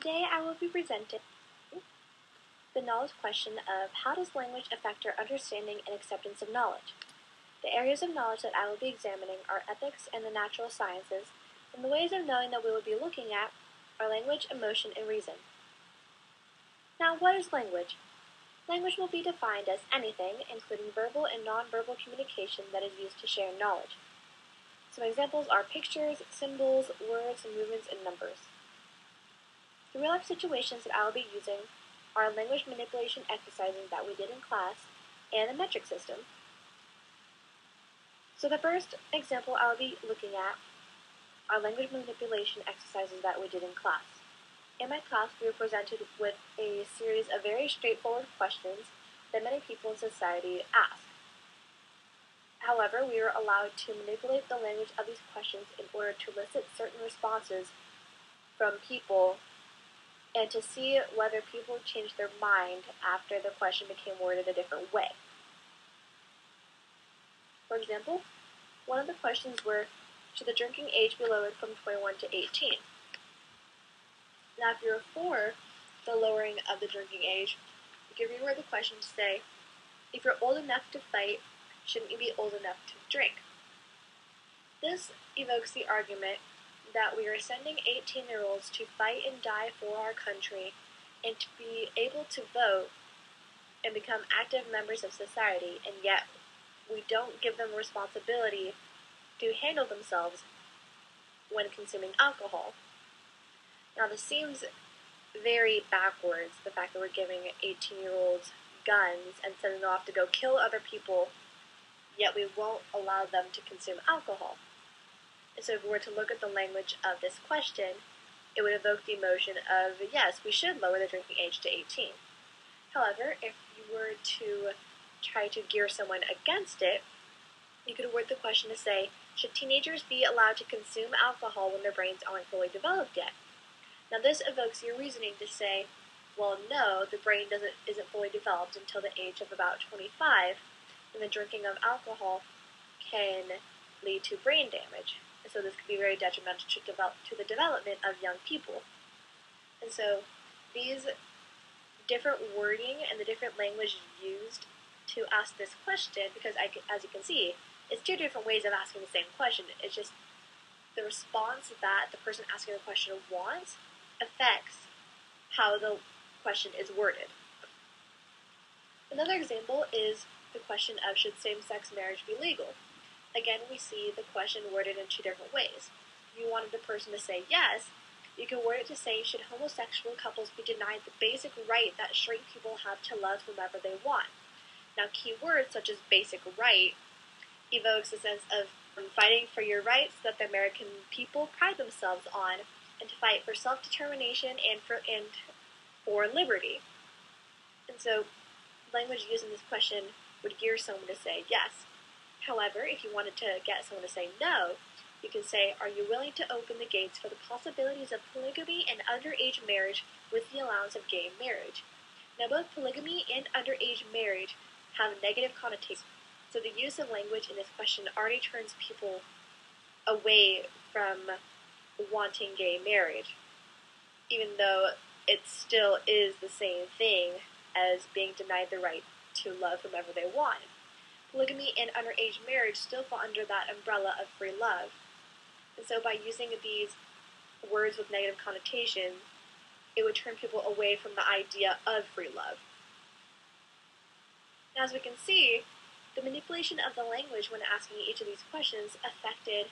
Today I will be presenting the knowledge question of how does language affect our understanding and acceptance of knowledge. The areas of knowledge that I will be examining are ethics and the natural sciences, and the ways of knowing that we will be looking at are language, emotion, and reason. Now, what is language? Language will be defined as anything, including verbal and nonverbal communication that is used to share knowledge. Some examples are pictures, symbols, words, movements, and numbers. The real-life situations that I will be using are language manipulation exercises that we did in class and the metric system. So the first example I will be looking at are language manipulation exercises that we did in class. In my class, we were presented with a series of very straightforward questions that many people in society ask. However, we were allowed to manipulate the language of these questions in order to elicit certain responses from people and to see whether people changed their mind after the question became worded a different way. For example, one of the questions were, should the drinking age be lowered from 21 to 18? Now, if you're for the lowering of the drinking age, you can reword the question to say, if you're old enough to fight, shouldn't you be old enough to drink? This evokes the argument that we are sending 18-year-olds to fight and die for our country and to be able to vote and become active members of society, and yet we don't give them responsibility to handle themselves when consuming alcohol. Now, this seems very backwards, the fact that we're giving 18-year-olds guns and sending them off to go kill other people, yet we won't allow them to consume alcohol. And so if we were to look at the language of this question, it would evoke the emotion of, yes, we should lower the drinking age to 18. However, if you were to try to gear someone against it, you could word the question to say, should teenagers be allowed to consume alcohol when their brains aren't fully developed yet? Now this evokes your reasoning to say, well, no, the brain isn't fully developed until the age of about 25, and the drinking of alcohol can lead to brain damage. And so this could be very detrimental to the development of young people. And so these different wording and the different language used to ask this question, because as you can see, it's two different ways of asking the same question. It's just the response that the person asking the question wants affects how the question is worded. Another example is the question of, should same-sex marriage be legal? Again, we see the question worded in two different ways. If you wanted the person to say yes, you can word it to say, should homosexual couples be denied the basic right that straight people have to love whomever they want? Now, key words such as basic right evokes a sense of fighting for your rights that the American people pride themselves on, and to fight for self-determination and for liberty. And so, language used in this question would gear someone to say yes. However, if you wanted to get someone to say no, you can say, are you willing to open the gates for the possibilities of polygamy and underage marriage with the allowance of gay marriage? Now, both polygamy and underage marriage have negative connotations, so the use of language in this question already turns people away from wanting gay marriage, even though it still is the same thing as being denied the right to love whomever they want. Polygamy and underage marriage still fall under that umbrella of free love. And so by using these words with negative connotations, it would turn people away from the idea of free love. Now, as we can see, the manipulation of the language when asking each of these questions affected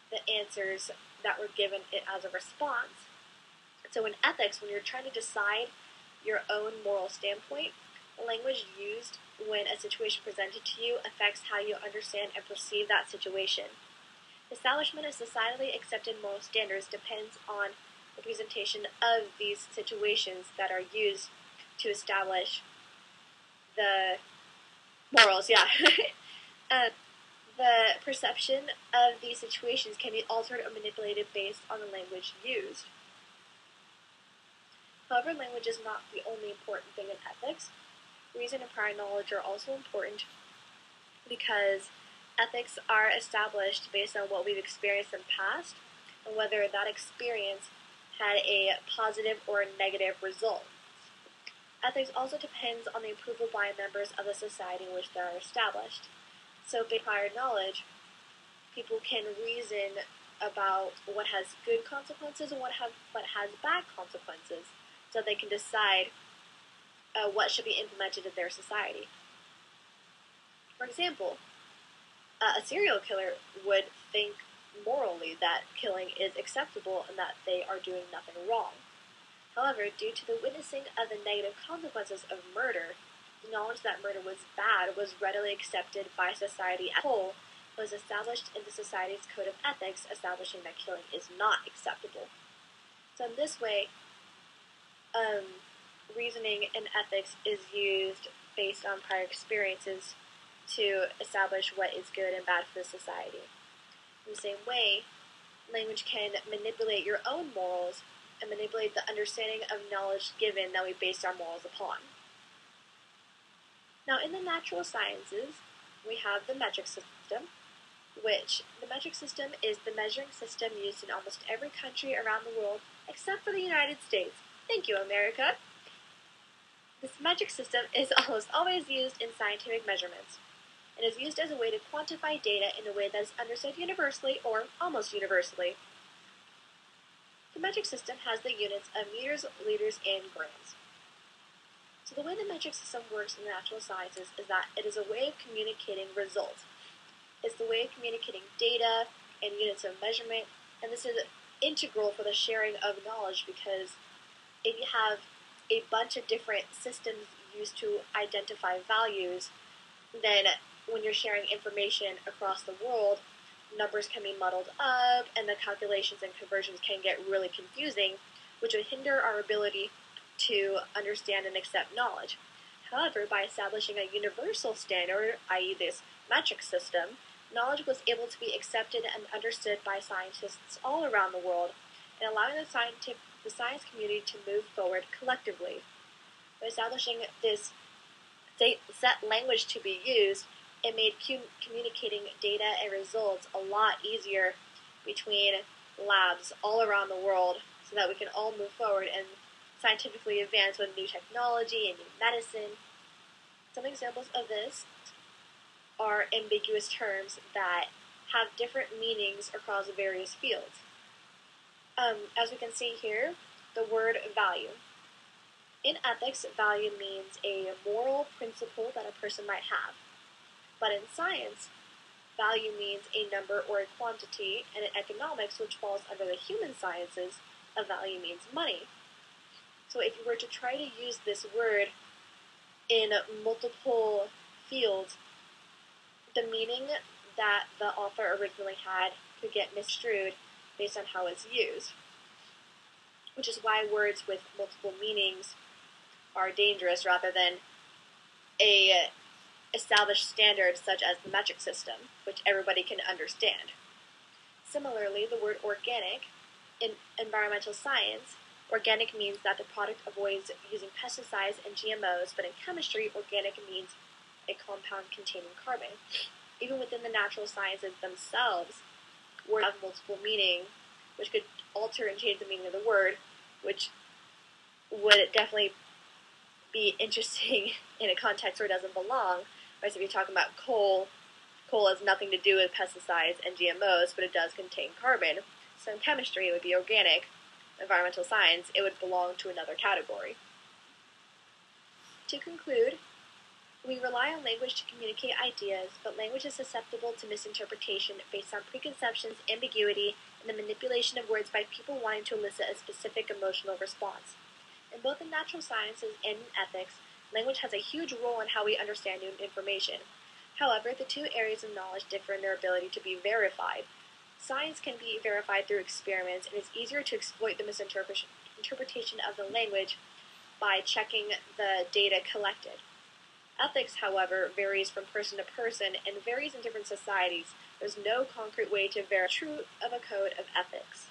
the answers that were given it as a response. So in ethics, when you're trying to decide your own moral standpoint, the language used when a situation presented to you affects how you understand and perceive that situation. Establishment of societally accepted moral standards depends on the presentation of these situations that are used to establish the morals, the perception of these situations can be altered or manipulated based on the language used. However, language is not the only important thing in ethics. Reason and prior knowledge are also important because ethics are established based on what we've experienced in the past and whether that experience had a positive or negative result. Ethics also depends on the approval by members of the society in which they are established. So based on prior knowledge, people can reason about what has good consequences and what has bad consequences, so they can decide what should be implemented in their society. For example, a serial killer would think morally that killing is acceptable and that they are doing nothing wrong. However, due to the witnessing of the negative consequences of murder, the knowledge that murder was bad was readily accepted by society as a whole, and was established in the society's code of ethics, establishing that killing is not acceptable. So in this way, reasoning in ethics is used based on prior experiences to establish what is good and bad for the society. In the same way, language can manipulate your own morals and manipulate the understanding of knowledge given that we base our morals upon. Now, in the natural sciences, we have the metric system, which the metric system is the measuring system used in almost every country around the world except for the United States. Thank you, America. This metric system is almost always used in scientific measurements. It is used as a way to quantify data in a way that is understood universally or almost universally. The metric system has the units of meters, liters, and grams. So the way the metric system works in the natural sciences is that it is a way of communicating results. It's the way of communicating data and units of measurement, and this is integral for the sharing of knowledge, because if you have a bunch of different systems used to identify values, then when you're sharing information across the world, numbers can be muddled up, and the calculations and conversions can get really confusing, which would hinder our ability to understand and accept knowledge. However, by establishing a universal standard, i.e. this metric system, knowledge was able to be accepted and understood by scientists all around the world, and allowing the science community to move forward collectively. By establishing this set language to be used, it made communicating data and results a lot easier between labs all around the world, so that we can all move forward and scientifically advance with new technology and new medicine. Some examples of this are ambiguous terms that have different meanings across various fields. As we can see here, the word value. In ethics, value means a moral principle that a person might have. But in science, value means a number or a quantity, and in economics, which falls under the human sciences, a value means money. So if you were to try to use this word in multiple fields, the meaning that the author originally had could get misconstrued based on how it's used, which is why words with multiple meanings are dangerous rather than a established standard such as the metric system, which everybody can understand. Similarly, the word organic in environmental science, organic means that the product avoids using pesticides and GMOs, but in chemistry, organic means a compound containing carbon. Even within the natural sciences themselves, words have multiple meaning, which could alter and change the meaning of the word, which would definitely be interesting in a context where it doesn't belong. Right, so if you're talking about coal has nothing to do with pesticides and GMOs, but it does contain carbon. So in chemistry, it would be organic. Environmental science, it would belong to another category. To conclude, we rely on language to communicate ideas, but language is susceptible to misinterpretation based on preconceptions, ambiguity, and the manipulation of words by people wanting to elicit a specific emotional response. In both the natural sciences and in ethics, language has a huge role in how we understand new information. However, the two areas of knowledge differ in their ability to be verified. Science can be verified through experiments, and it's easier to exploit the misinterpretation of the language by checking the data collected. Ethics, however, varies from person to person and varies in different societies. There's no concrete way to verify the truth of a code of ethics.